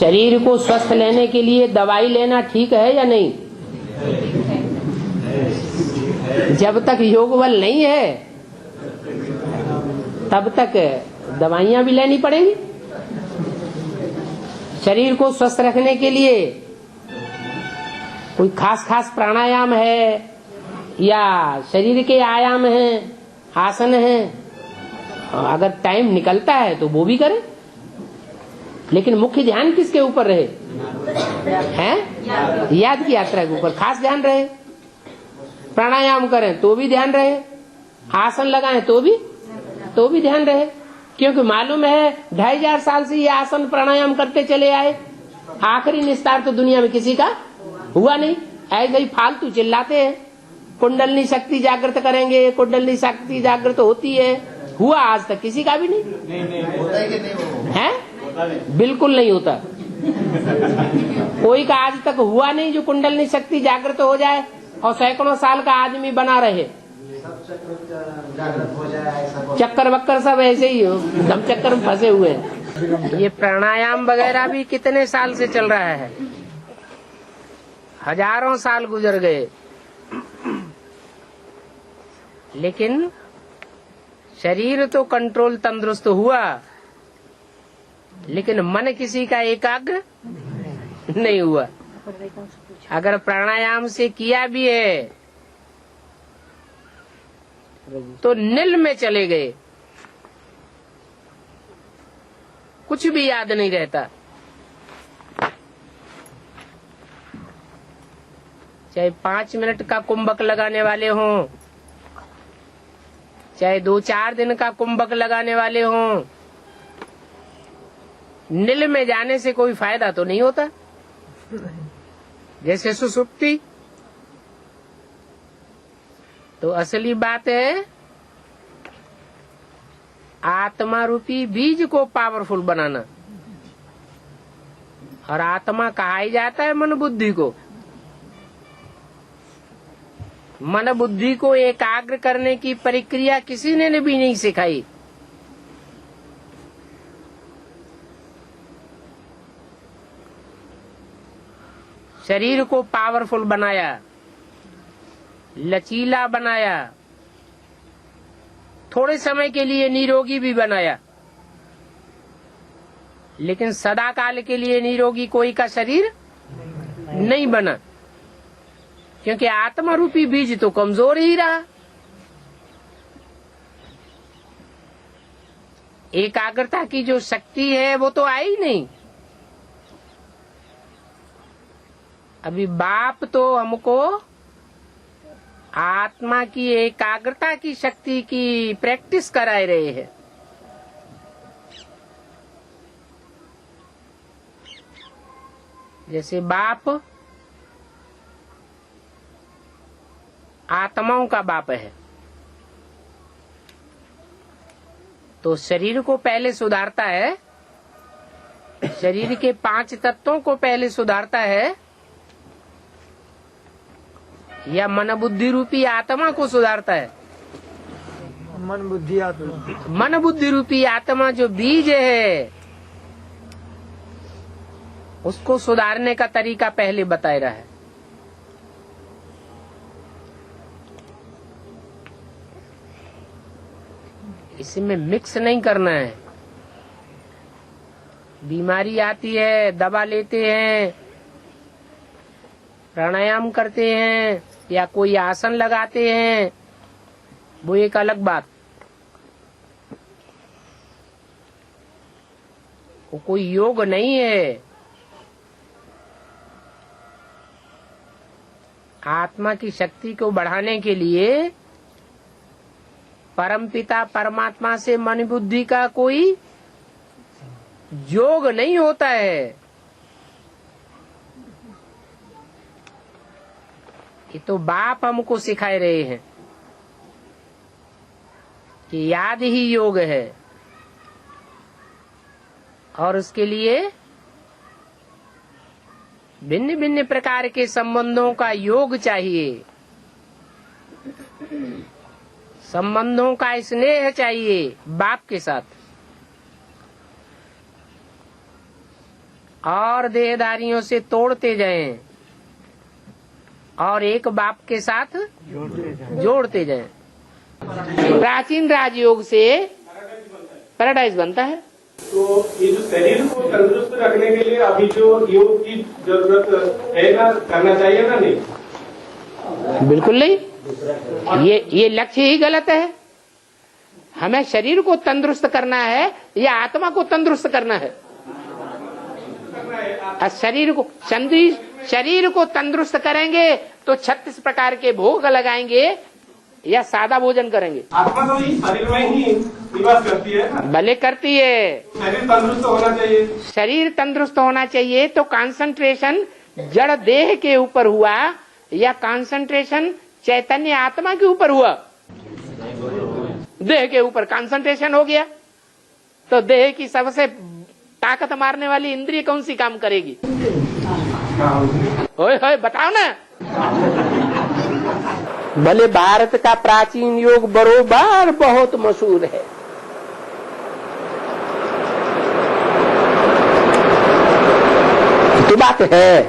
शरीर को स्वस्थ लेने के लिए दवाई लेना ठीक है या नहीं? जब तक योग बल नहीं है तब तक दवाइयां भी लेनी पड़ेगी। शरीर को स्वस्थ रखने के लिए कोई खास प्राणायाम है या शरीर के आयाम हैं, आसन हैं, अगर टाइम निकलता है तो वो भी करें, लेकिन मुख्य ध्यान किसके ऊपर रहे? हैं? याद की यात्रा के ऊपर खास ध्यान रहे। प्राणायाम करें तो भी ध्यान रहे, आसन लगाएं तो भी ध्यान रहे, क्योंकि मालूम है 2500 साल से ये आसन प्राणायाम करते चले आए, आखिरी निस्तार तो दुनिया में किसी का हुआ नहीं। ऐसे ही फालतू चिल्लाते हैं कुंडलनी शक्ति जागृत करेंगे, कुंडलनी शक्ति जागृत होती है, हुआ आज तक किसी का भी नहीं। है? बिल्कुल नहीं होता। कोई का आज तक हुआ नहीं जो कुंडलनी शक्ति जागृत हो जाए और सैकड़ों साल का आदमी बना रहे। चक्कर वक्कर सब ऐसे ही हो, दम चक्कर में फंसे हुए हैं। ये प्राणायाम वगैरह भी कितने साल से चल रहा है? हजारों साल गुजर गए, लेकिन शरीर तो कंट्रोल तंदुरुस्त हुआ, लेकिन मन किसी का एकाग्र नहीं हुआ। अगर प्राणायाम से किया भी है तो नील में चले गए, कुछ भी याद नहीं रहता। चाहे 5 मिनट का कुंभक लगाने वाले हों, चाहे 2-4 दिन का कुंभक लगाने वाले हों, नील में जाने से कोई फायदा तो नहीं होता। जैसे सुसुप्ति, तो असली बात है आत्मा रूपी बीज को पावरफुल बनाना, और आत्मा कहा ही जाता है मन बुद्धि को। मन बुद्धि को एकाग्र करने की प्रक्रिया किसी ने भी नहीं सिखाई। शरीर को पावरफुल बनाया, लचीला बनाया, थोड़े समय के लिए निरोगी भी बनाया, लेकिन सदा काल के लिए निरोगी कोई का शरीर नहीं बना, क्योंकि आत्मा रूपी बीज तो कमजोर ही रहा। एकाग्रता की जो शक्ति है वो तो आई नहीं। अभी बाप तो हमको आत्मा की एकाग्रता की शक्ति की प्रैक्टिस कराए रहे हैं। जैसे बाप आत्माओं का बाप है, तो शरीर को पहले सुधारता है, शरीर के 5 तत्वों को पहले सुधारता है, या मन बुद्धि रूपी आत्मा को सुधारता है? मन बुद्धि आत्मा। मन बुद्धि रूपी आत्मा जो बीज है उसको सुधारने का तरीका पहले बताया रहा है। इसमें मिक्स नहीं करना है। बीमारी आती है, दवा लेते हैं, प्राणायाम करते हैं या कोई आसन लगाते हैं, वो एक अलग बात। वो कोई योग नहीं है। आत्मा की शक्ति को बढ़ाने के लिए परमपिता परमात्मा से मन बुद्धि का कोई योग नहीं होता है। ये तो बाप हमको सिखाए रहे हैं कि याद ही योग है, और उसके लिए भिन्न भिन्न प्रकार के संबंधों का योग चाहिए, संबंधों का स्नेह चाहिए बाप के साथ। और देहधारियों से तोड़ते जाएं और एक बाप के साथ जोड़ते जाएं। प्राचीन राजयोग से पैराडाइज बनता है। तो ये जो शरीर को तंदुरुस्त रखने के लिए अभी जो योग की जरूरत है ना, करना चाहिए ना? नहीं, बिल्कुल नहीं। ये लक्ष्य ही गलत है। हमें शरीर को तंदुरुस्त करना है या आत्मा को तंदुरुस्त करना है? शरीर को तंदुरुस्त करेंगे तो 36 प्रकार के भोग लगाएंगे या सादा भोजन करेंगे? आत्मा तो इस शरीर में ही निवास करती है ना? भले करती है। शरीर तंदुरुस्त होना चाहिए। शरीर तंदुरुस्त होना चाहिए तो कंसंट्रेशन जड़ देह के ऊपर हुआ या कंसंट्रेशन चैतन्य आत्मा के ऊपर हुआ? देह के ऊपर कंसंट्रेशन हो गया तो देह की सबसे ताकत मारने वाली इंद्रिय कौन सी काम करेगी? ओए होए बताओ ना। भले भारत का प्राचीन योग बरोबर बहुत मशहूर है, तो बात है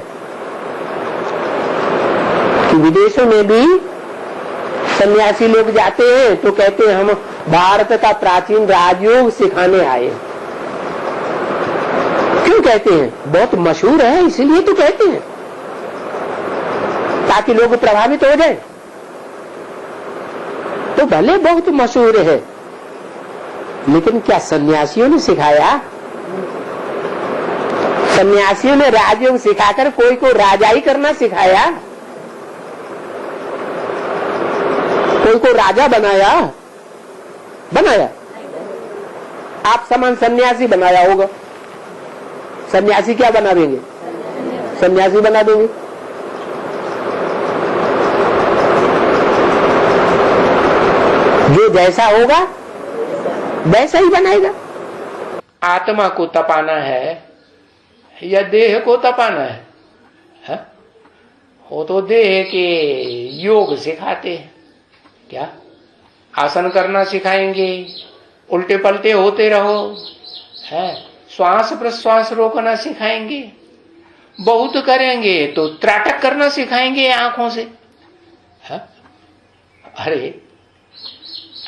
कि विदेशों में भी सन्यासी लोग जाते हैं तो कहते हैं हम भारत का प्राचीन राजयोग सिखाने आए। क्यों कहते हैं? बहुत मशहूर है इसलिए तो कहते हैं, ताकि लोग प्रभावित हो जाए। तो भले बहुत मशहूर है, लेकिन क्या सन्यासियों ने सिखाया? सन्यासियों ने राजयोग सिखाकर कोई को राजाई करना सिखाया? कोई को राजा बनाया? आप समान सन्यासी बनाया होगा। सन्यासी क्या बना देंगे? सन्यासी बना देंगे। जो जैसा होगा वैसा ही बनाएगा। आत्मा को तपाना है या देह को तपाना है? वो तो देह के योग सिखाते हैं। क्या आसन करना सिखाएंगे, उल्टे पलटे होते रहो, है श्वास प्रश्वास रोकना सिखाएंगे, बहुत करेंगे तो त्राटक करना सिखाएंगे आंखों से, है? अरे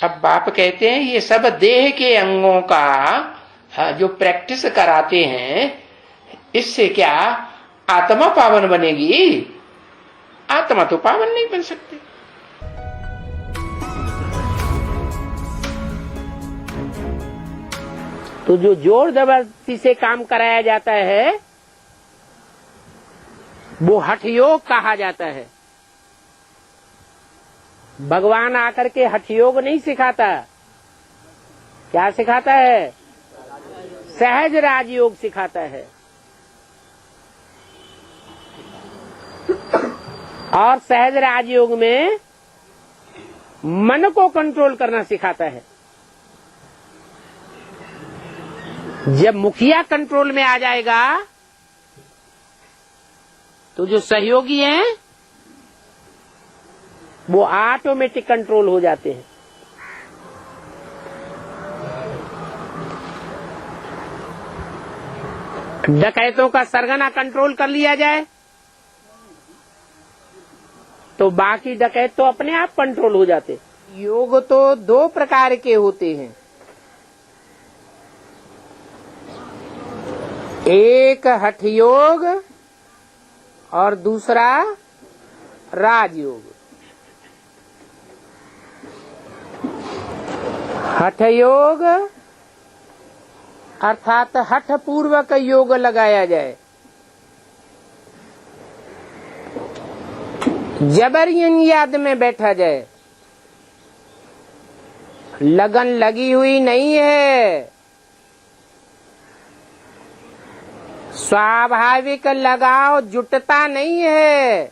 अब बाप कहते हैं ये सब देह के अंगों का जो प्रैक्टिस कराते हैं, इससे क्या आत्मा पावन बनेगी? आत्मा तो पावन नहीं बन सकती। तो जो जोर जबरदस्ती से काम कराया जाता है वो हठ योग कहा जाता है। भगवान आकर के हठ योग नहीं सिखाता। क्या सिखाता है? सहज राजयोग सिखाता है। और सहज राजयोग में मन को कंट्रोल करना सिखाता है। जब मुखिया कंट्रोल में आ जाएगा तो जो सहयोगी हैं वो ऑटोमेटिक कंट्रोल हो जाते हैं। डकैतों का सरगना कंट्रोल कर लिया जाए तो बाकी डकैत तो अपने आप कंट्रोल हो जाते। योग तो 2 प्रकार के होते हैं, एक हठ योग और दूसरा राजयोग। हठ योग अर्थात हठ पूर्वक योग लगाया जाए, जबरन याद में बैठा जाए, लगन लगी हुई नहीं है, स्वाभाविक लगाव जुटता नहीं है,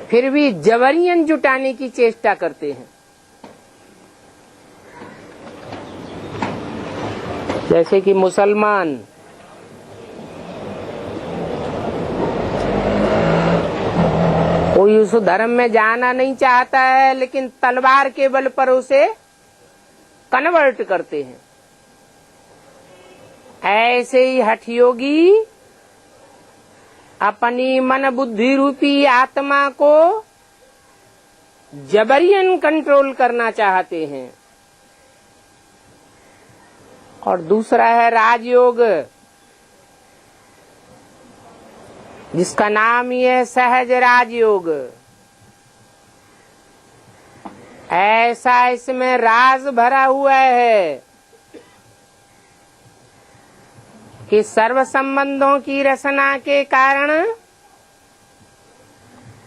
फिर भी जबरियन जुटाने की चेष्टा करते हैं। जैसे कि मुसलमान कोई उस धर्म में जाना नहीं चाहता है, लेकिन तलवार के बल पर उसे कन्वर्ट करते हैं। ऐसे ही हठ योगी अपनी मन बुद्धि रूपी आत्मा को जबरियन कंट्रोल करना चाहते हैं। और दूसरा है राजयोग, जिसका नाम ही है सहज राजयोग। ऐसा इसमें राज भरा हुआ है कि सर्व संबंधों की रचना के कारण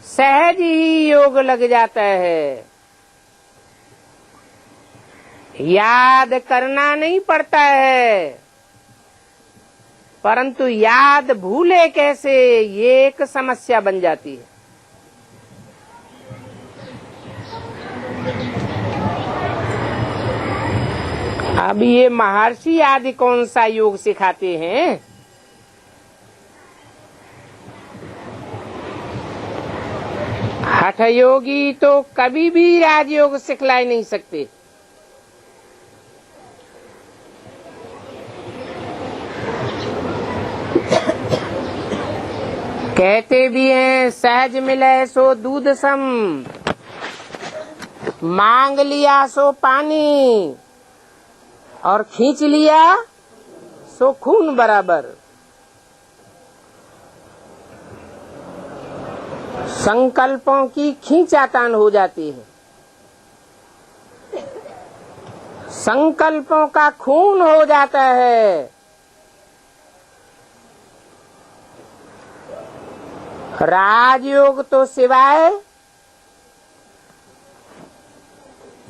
सहज ही योग लग जाता है। याद करना नहीं पड़ता है, परंतु याद भूले कैसे, ये एक समस्या बन जाती है। अब ये महर्षि आदि कौन सा योग सिखाते हैं? हठ योगी तो कभी भी राजयोग सिखला नहीं सकते। कहते भी हैं सहज मिले सो दूध सम, मांग लिया सो पानी, और खींच लिया सो खून बराबर। संकल्पों की खींचातान हो जाती है, संकल्पों का खून हो जाता है। राजयोग तो सिवाय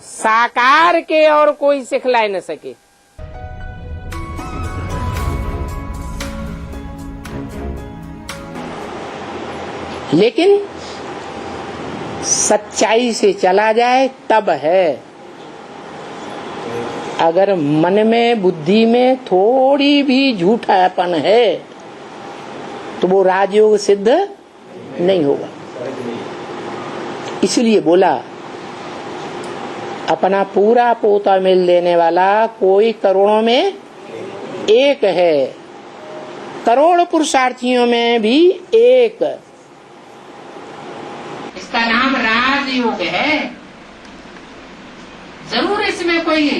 साकार के और कोई सिखला न सके। लेकिन सच्चाई से चला जाए तब है। अगर मन में बुद्धि में थोड़ी भी झूठापन है तो वो राजयोग सिद्ध नहीं होगा। इसलिए बोला अपना पूरा पोता मिल देने वाला कोई करोड़ों में एक है, करोड़ पुरुषार्थियों में भी एक। इसका नाम राजयोग है। जरूर इसमें कोई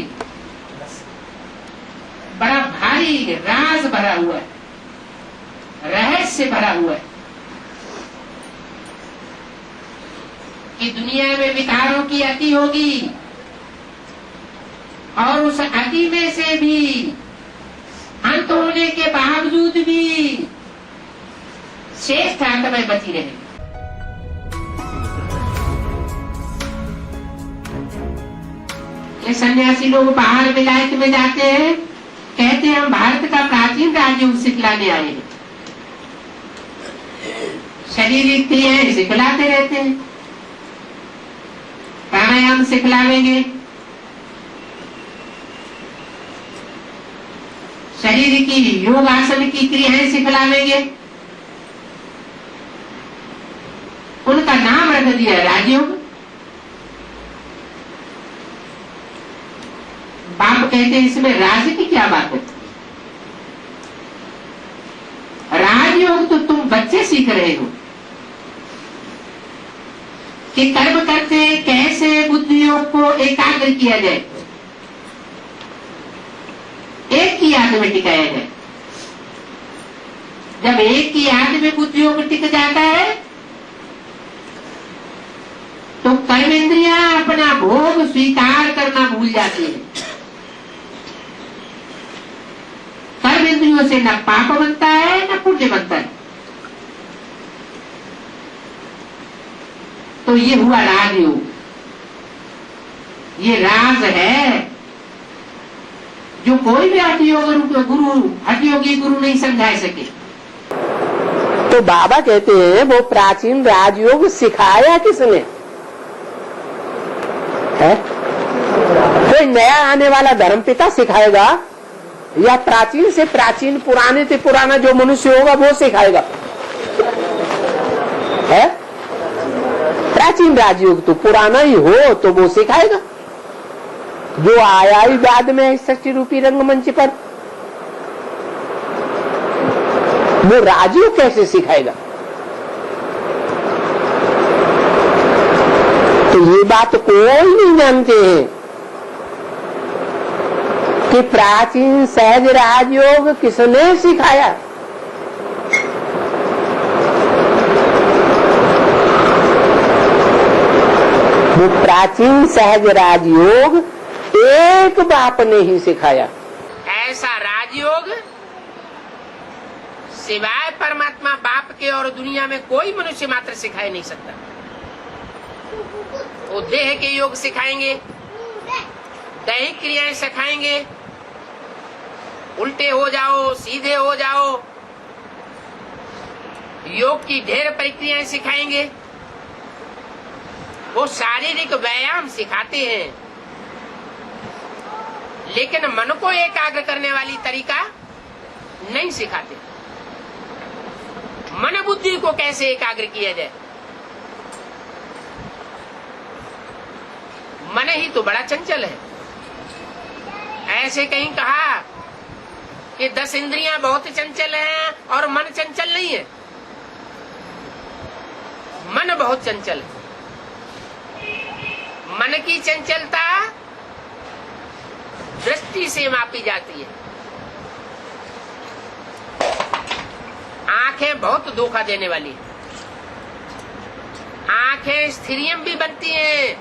बड़ा भारी राज भरा हुआ है, रहस्य भरा हुआ है कि दुनिया में विकारों की अति होगी और उस अति में से भी अंत होने के बावजूद भी श्रेष्ठ आत्माएं बची रहेगी। ये सन्यासी लोग बाहर विलायत में जाते हैं, कहते हैं हम भारत का प्राचीन राजयोग सिखलाने आए हैं। शारीरिक क्रियाएं सिखलाते रहते हैं, प्राणायाम सिखलावेंगे, शरीर की योग आसन की क्रियाएं सिखलावेंगे। उनका नाम रख दिया राजयोग। बाप कहते हैं इसमें राज की क्या बात है? राजयोग तो तुम बच्चे सीख रहे हो कि कर्म करते कैसे बुद्धि योग को एकाग्र किया जाए, एक की याद में टिकाया जाए। जब एक की याद में बुद्धि योग टिक जाता है तो कर्मेंद्रियां अपना भोग स्वीकार करना भूल जाती है। कर्मेंद्रियों से न पाप बनता है न पुण्य बनता है। तो ये हुआ राजयोग। ये राज है जो कोई भी हठयोगी गुरु नहीं समझा सके। तो बाबा कहते हैं वो प्राचीन राजयोग सिखाया किसने है? कोई नया आने वाला धर्मपिता सिखाएगा या प्राचीन से प्राचीन पुराने से पुराना जो मनुष्य होगा वो सिखाएगा? है प्राचीन राजयोग तो पुराना ही हो तो वो सिखाएगा। जो आया ही बाद में षष्ठी रूपी रंगमंच पर वो राजयोग कैसे सिखाएगा? तो ये बात कोई नहीं जानते हैं कि प्राचीन सहज राजयोग किसने सिखाया। वो प्राचीन सहज राजयोग एक बाप ने ही सिखाया। ऐसा राजयोग सिवाय परमात्मा बाप के और दुनिया में कोई मनुष्य मात्र सिखाई नहीं सकता। वो देह के योग सिखाएंगे, दैहिक क्रियाएं सिखाएंगे, उल्टे हो जाओ, सीधे हो जाओ, योग की ढेर प्रक्रियाएं सिखाएंगे। वो शारीरिक व्यायाम सिखाते हैं, लेकिन मन को एकाग्र करने वाली तरीका नहीं सिखाते। मन बुद्धि को कैसे एकाग्र किया जाए? मन ही तो बड़ा चंचल है। ऐसे कहीं कहा कि 10 इंद्रियां बहुत चंचल हैं और मन चंचल नहीं है। मन बहुत चंचल है। मन की चंचलता दृष्टि से मापी जाती है। आंखें बहुत धोखा देने वाली है। आंखें स्थिरियम भी बनती हैं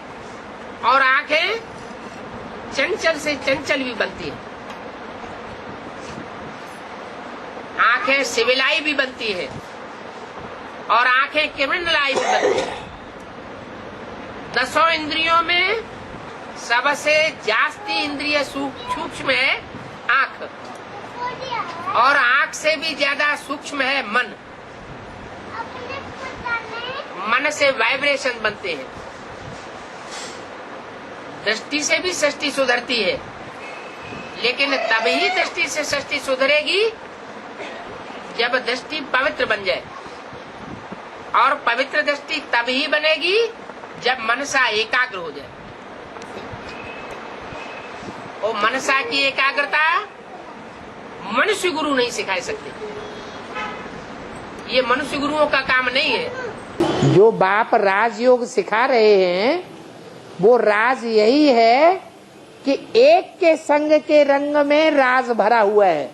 और आंखें चंचल से चंचल भी बनती है। आंखें सिविलाई भी बनती है और आंखें क्रिमिनलाई भी बनती है। 10 इंद्रियों में सबसे जास्ती इंद्रिय सूक्ष्म है आंख, और आंख से भी ज्यादा सूक्ष्म है मन। मन से वाइब्रेशन बनते हैं। दृष्टि से भी सृष्टि सुधरती है, लेकिन तभी दृष्टि से सृष्टि सुधरेगी जब दृष्टि पवित्र बन जाए, और पवित्र दृष्टि तभी बनेगी जब मनसा एकाग्र हो जाए। और मनसा की एकाग्रता मनुष्य गुरु नहीं सिखा सकते। ये मनुष्य गुरुओं का काम नहीं है। जो बाप राजयोग सिखा रहे हैं वो राज यही है कि एक के संग के रंग में राज भरा हुआ है।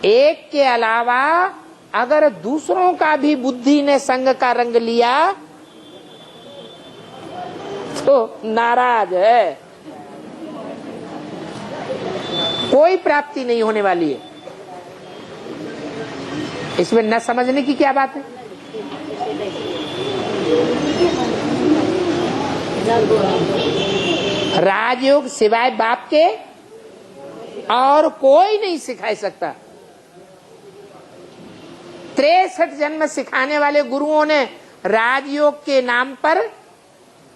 एक के अलावा अगर दूसरों का भी बुद्धि ने संग का रंग लिया तो नाराज है, कोई प्राप्ति नहीं होने वाली है। इसमें न समझने की क्या बात है? राजयोग सिवाय बाप के और कोई नहीं सिखा सकता। 63 जन्म सिखाने वाले गुरुओं ने राजयोग के नाम पर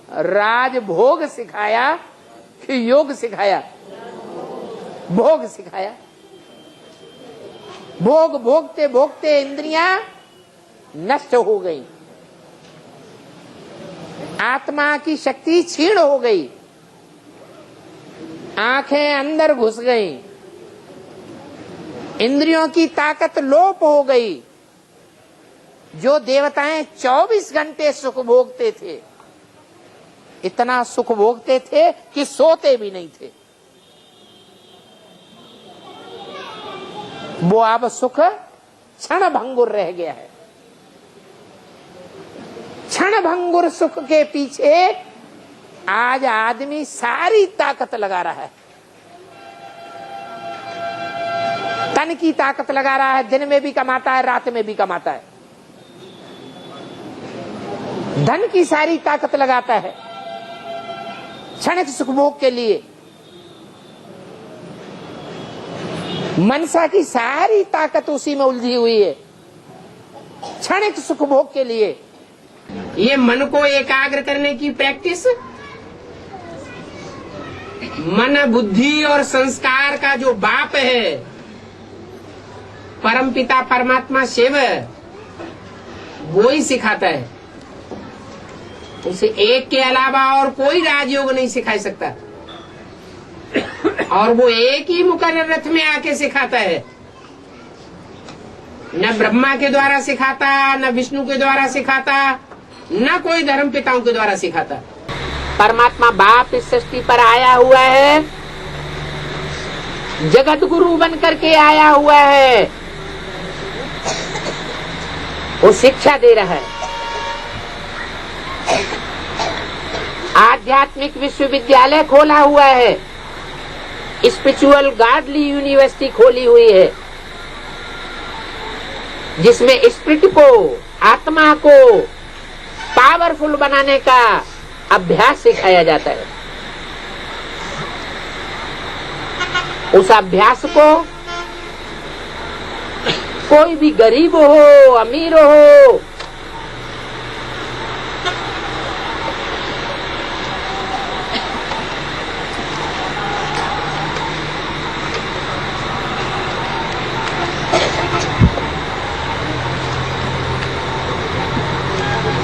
राजभोग सिखाया कि योग सिखाया? भोग सिखाया। भोग भोगते भोगते इंद्रियां नष्ट हो गई, आत्मा की शक्ति क्षीण हो गई, आंखें अंदर घुस गई, इंद्रियों की ताकत लोप हो गई। जो देवताएं 24 घंटे सुख भोगते थे, इतना सुख भोगते थे कि सोते भी नहीं थे, वो अब सुख क्षण भंगुर रह गया है। क्षण भंगुर सुख के पीछे आज आदमी सारी ताकत लगा रहा है। तन की ताकत लगा रहा है, दिन में भी कमाता है, रात में भी कमाता है। धन की सारी ताकत लगाता है क्षणिक सुखभोग के लिए। मनसा की सारी ताकत उसी में उलझी हुई है क्षणिक सुखभोग के लिए। ये मन को एकाग्र करने की प्रैक्टिस मन बुद्धि और संस्कार का जो बाप है, परमपिता परमात्मा शिव, वो ही सिखाता है। उसे एक के अलावा और कोई राजयोग नहीं सिखा सकता, और वो एक ही मुकर्रर रथ में आके सिखाता है। न ब्रह्मा के द्वारा सिखाता, न विष्णु के द्वारा सिखाता, न कोई धर्म पिताओं के द्वारा सिखाता। परमात्मा बाप इस सृष्टि पर आया हुआ है, जगत गुरु बन करके आया हुआ है। वो शिक्षा दे रहा है। आध्यात्मिक विश्वविद्यालय खोला हुआ है, स्पिरिचुअल गॉडली यूनिवर्सिटी खोली हुई है, जिसमें स्पिरिट को, आत्मा को पावरफुल बनाने का अभ्यास सिखाया जाता है। उस अभ्यास को कोई भी गरीब हो, अमीर हो,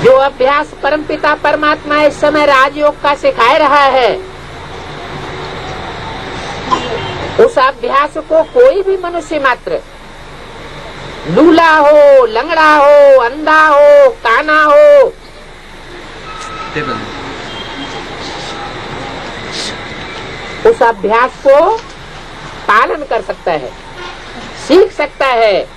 जो अभ्यास परमपिता परमात्मा इस समय राजयोग का सिखाए रहा है, उस अभ्यास को कोई भी मनुष्य मात्र, लूला हो, लंगड़ा हो, अंधा हो, काना हो, उस अभ्यास को पालन कर सकता है, सीख सकता है।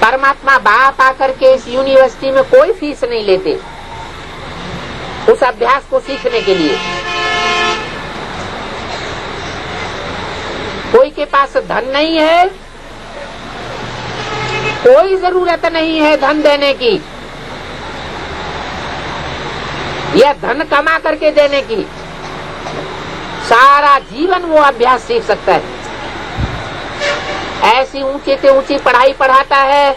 परमात्मा बाप आकर के इस यूनिवर्सिटी में कोई फीस नहीं लेते उस अभ्यास को सीखने के लिए। कोई के पास धन नहीं है, कोई जरूरत नहीं है धन देने की या धन कमा करके देने की। सारा जीवन वो अभ्यास सीख सकता है। ऐसी ऊंची से ऊंची पढ़ाई पढ़ाता है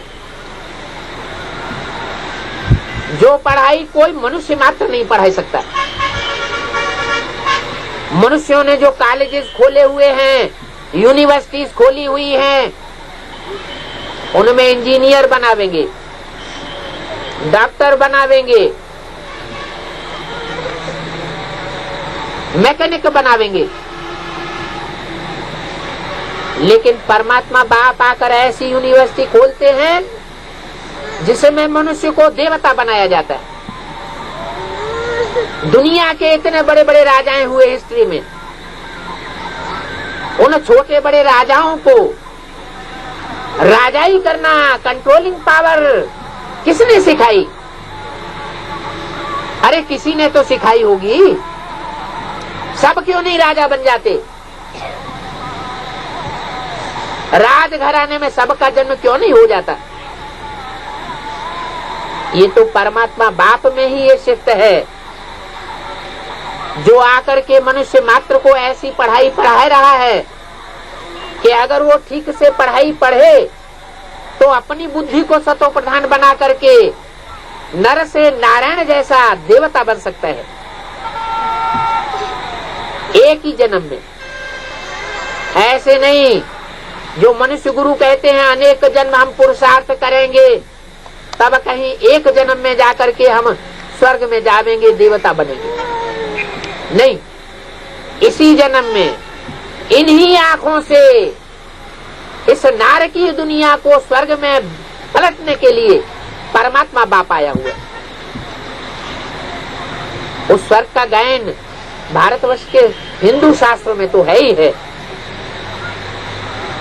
जो पढ़ाई कोई मनुष्य मात्र नहीं पढ़ा सकता। मनुष्यों ने जो कॉलेजेस खोले हुए हैं, यूनिवर्सिटीज खोली हुई हैं, उनमें इंजीनियर बनावेंगे, डॉक्टर बनावेंगे, मैकेनिक बनावेंगे, लेकिन परमात्मा बाप आकर ऐसी यूनिवर्सिटी खोलते हैं जिसमें मनुष्य को देवता बनाया जाता है। दुनिया के इतने बड़े बड़े राजाएं हुए हिस्ट्री में, उन छोटे बड़े राजाओं को राजाई करना, कंट्रोलिंग पावर किसने सिखाई? अरे किसी ने तो सिखाई होगी। सब क्यों नहीं राजा बन जाते? राजघराने में सबका जन्म क्यों नहीं हो जाता? ये तो परमात्मा बाप में ही ये शिफ्ट है, जो आकर के मनुष्य मात्र को ऐसी पढ़ाई पढ़ा रहा है कि अगर वो ठीक से पढ़ाई पढ़े तो अपनी बुद्धि को सतो प्रधान बना करके नर से नारायण जैसा देवता बन सकता है, एक ही जन्म में। ऐसे नहीं जो मनुष्य गुरु कहते हैं अनेक जन्म हम पुरुषार्थ करेंगे तब कहीं एक जन्म में जाकर के हम स्वर्ग में जावेंगे, देवता बनेंगे। नहीं, इसी जन्म में इन्हीं आंखों से इस नारकीय दुनिया को स्वर्ग में पलटने के लिए परमात्मा बाप आया हुआ है। उस स्वर्ग का गायन भारतवर्ष के हिंदू शास्त्रों में तो है ही है।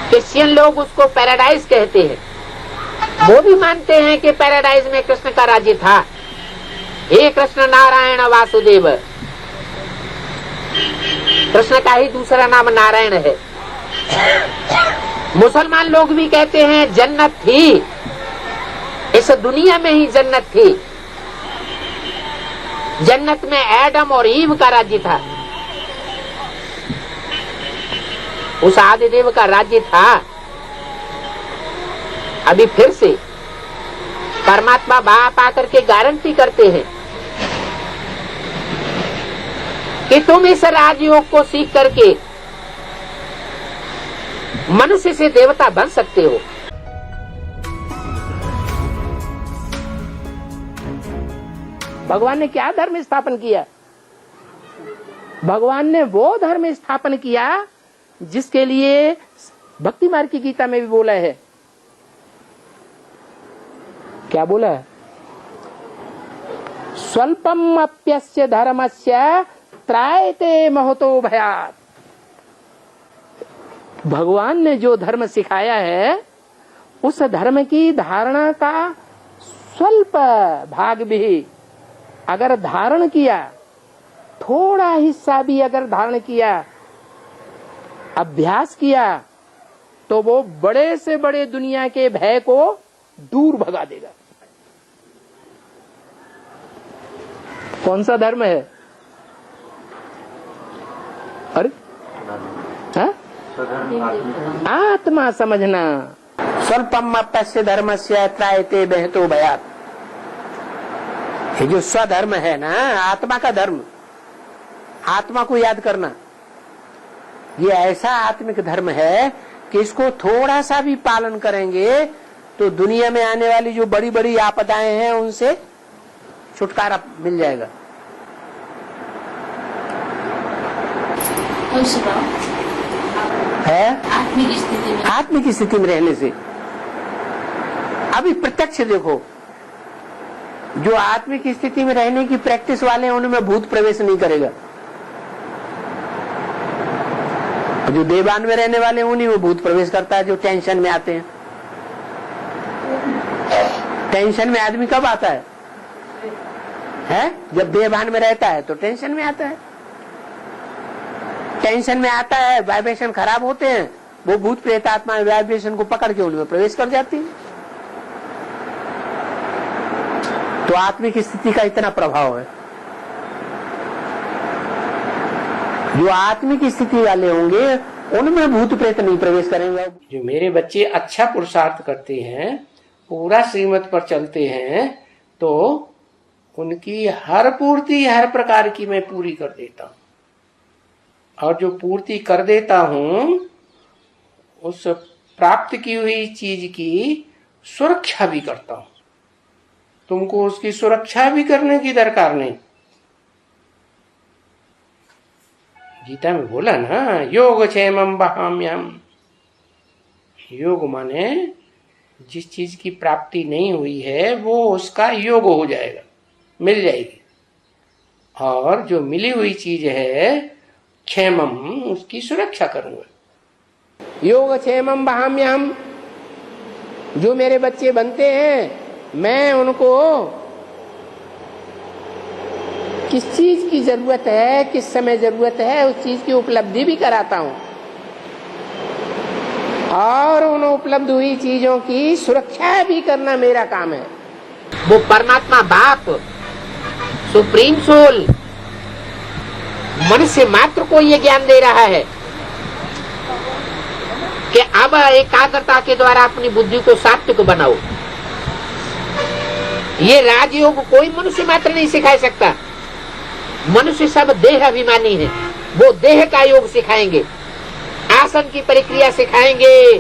क्रिश्चियन लोग उसको पैराडाइज कहते हैं। वो भी मानते हैं कि पैराडाइज में कृष्ण का राज्य था। हे कृष्ण नारायण वासुदेव, कृष्ण का ही दूसरा नाम नारायण है। मुसलमान लोग भी कहते हैं जन्नत थी, इस दुनिया में ही जन्नत थी। जन्नत में एडम और ईव का राज्य था, उस आदिदेव का राज्य था। अभी फिर से परमात्मा बाप आकर के गारंटी करते हैं कि तुम इस राजयोग को सीख करके मनुष्य से देवता बन सकते हो। भगवान ने क्या धर्म स्थापन किया? भगवान ने वो धर्म स्थापन किया जिसके लिए भक्ति मार्ग की गीता में भी बोला है, क्या बोला है? स्वल्पम अप्यस्य धर्मस्य त्रायते महतो भयात्। भगवान ने जो धर्म सिखाया है उस धर्म की धारणा का स्वल्प भाग भी अगर धारण किया, थोड़ा हिस्सा भी अगर धारण किया, अभ्यास किया, तो वो बड़े से बड़े दुनिया के भय को दूर भगा देगा। कौन सा धर्म है? अरे हाँ? आत्मा समझना। स्वल्पम अप्यस्य धर्मस्य त्रायते महतो भयात्। ये जो स्वधर्म है ना, आत्मा का धर्म, आत्मा को याद करना, ये ऐसा आत्मिक धर्म है कि इसको थोड़ा सा भी पालन करेंगे तो दुनिया में आने वाली जो बड़ी बड़ी आपदाएं हैं उनसे छुटकारा मिल जाएगा। है आत्मिक स्थिति में रहने से। अभी प्रत्यक्ष देखो, जो आत्मिक स्थिति में रहने की प्रैक्टिस वाले हैं उनमें भूत प्रवेश नहीं करेगा। जो देवान में रहने वाले हैं उन्हीं में भूत प्रवेश करता है, जो टेंशन में आते हैं। टेंशन में आदमी कब आता है? जब देवान में रहता है तो टेंशन में आता है। टेंशन में आता है, वाइब्रेशन खराब होते हैं, वो भूत प्रेत आत्मा वाइब्रेशन को पकड़ के उनमें प्रवेश कर जाती है। तो आत्मिक स्थिति का इतना प्रभाव है। जो आत्मिक स्थिति वाले होंगे उनमें भूत प्रेत नहीं प्रवेश करेंगे। जो मेरे बच्चे अच्छा पुरुषार्थ करते हैं, पूरा श्रीमत पर चलते हैं, तो उनकी हर पूर्ति हर प्रकार की मैं पूरी कर देता हूं। और जो पूर्ति कर देता हूं उस प्राप्त की हुई चीज की सुरक्षा भी करता हूं। तुमको उसकी सुरक्षा भी करने की दरकार नहीं। गीता में बोला ना, योग क्षेमम वहाम्यहम्। योग माने जिस चीज की प्राप्ति नहीं हुई है वो उसका योग हो जाएगा, मिल जाएगी। और जो मिली हुई चीज है क्षेमम, उसकी सुरक्षा करूंगा। योग क्षेमम वहाम्यहम्। जो मेरे बच्चे बनते हैं मैं उनको किस चीज की जरूरत है, किस समय जरूरत है, उस चीज की उपलब्धि भी कराता हूं। और उन उपलब्ध हुई चीजों की सुरक्षा भी करना मेरा काम है। वो परमात्मा बाप, सुप्रीम सोल, मनुष्य मात्र को ये ज्ञान दे रहा है कि अब एकाग्रता के द्वारा अपनी बुद्धि को सात्विक बनाओ। ये राजयोग कोई मनुष्य मात्र नहीं सिखा सकता। मनुष्य सब देह अभिमानी है, वो देह का योग सिखाएंगे, आसन की प्रक्रिया सिखाएंगे,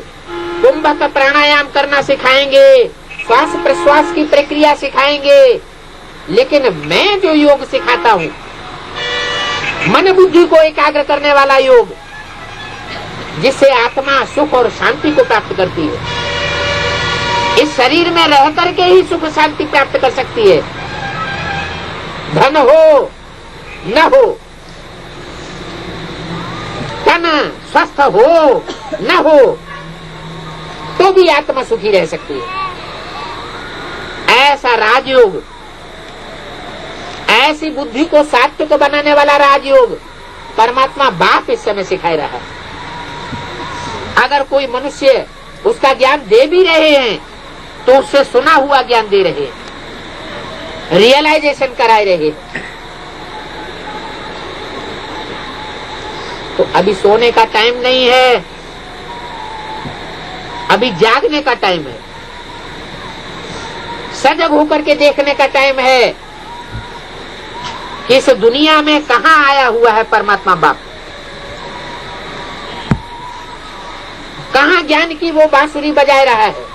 कुंभक प्राणायाम करना सिखाएंगे, श्वास प्रश्वास की प्रक्रिया सिखाएंगे। लेकिन मैं जो योग सिखाता हूँ, मन बुद्धि को एकाग्र करने वाला योग, जिससे आत्मा सुख और शांति को प्राप्त करती है। इस शरीर में रह करके ही सुख शांति प्राप्त कर सकती है। धन हो न हो, तन स्वस्थ हो न हो, तो भी आत्मा सुखी रह सकती है। ऐसा राजयोग, ऐसी बुद्धि को सात्विक बनाने वाला राजयोग परमात्मा बाप इस समय सिखाई रहा है। अगर कोई मनुष्य उसका ज्ञान दे भी रहे हैं तो उससे सुना हुआ ज्ञान दे रहे हैं, रियलाइजेशन कराए रहे। तो अभी सोने का टाइम नहीं है, अभी जागने का टाइम है, सजग होकर के देखने का टाइम है कि इस दुनिया में कहां आया हुआ है परमात्मा बाप, कहां ज्ञान की वो बांसुरी बजाए रहा है।